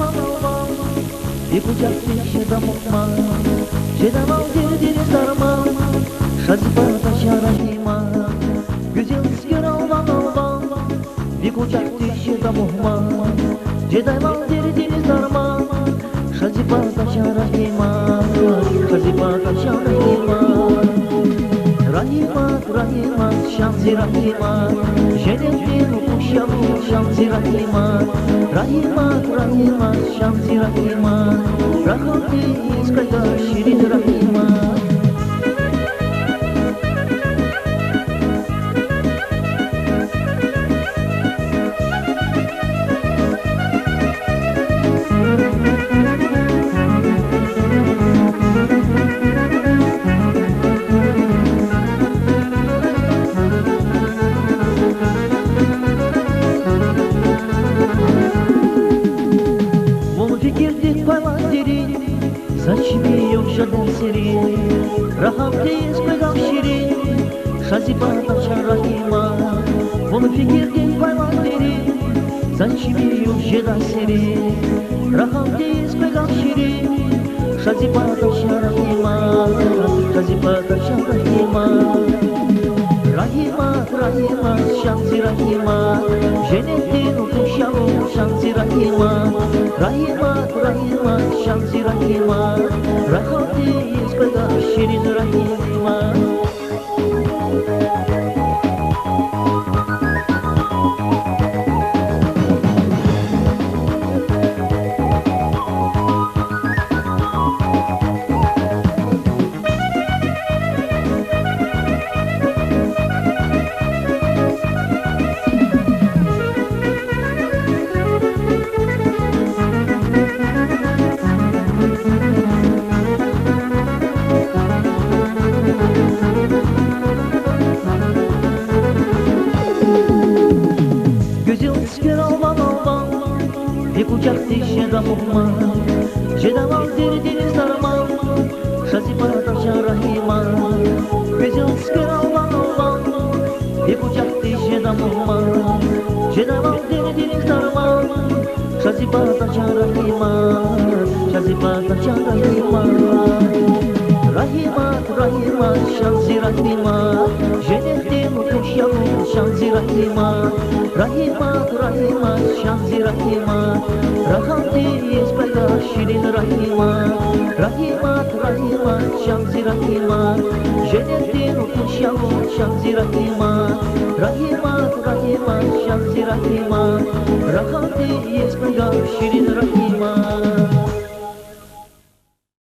alman bir kucakta şedamokman şedamal deniz darman şazibata şarahima güzel isker alman bir kucakta şedamokman şedamal deniz darman şazibata şarahima şazibata şarahima Rahimat, Rahimat, Şanzi Rahimat Cennetin kuşamı Şanzi Rahimat Rahimat, Rahimat, Şanzi Rahimat Rahatiz kayda şirin Rahimat Fikirdik paylandiri Saçmi yok şadan seri Rahatliyiz pedam şirin Şazibata şarahima Bunu fikirdik paylandiri Saçmi yok şadan seri Rahatliyiz pedam şirin Şazibata şarahima Şazibata şarahima Rahimat, Rahimat, Şanzi Rahimat Cennetin kuşamı Şanzi Rahimat Rahimat, Rahimat, Şanzi Rahimat Rahatiz kayda şirin Rahimat bir kucakta şedamokman şedamal deniz darman şazibata şarahima güzel isker alman bir kucakta şedamokman şedamal deniz darman şazibata şarahima şazibata şarahima Rahimat, Rahimat, Şanzi Rahimat Cennetin kuşamı Şanzi Rahimat Rahimat, Rahimat, Şanzi Rahimat Rahatiz kayda şirin Rahimat Rahimat, Rahimat, Şanzi Rahimat Cennetin kuşamı Şanzi Rahimat Rahimat, Rahimat, Şanzi Rahimat Rahatiz kayda şirin Rahimat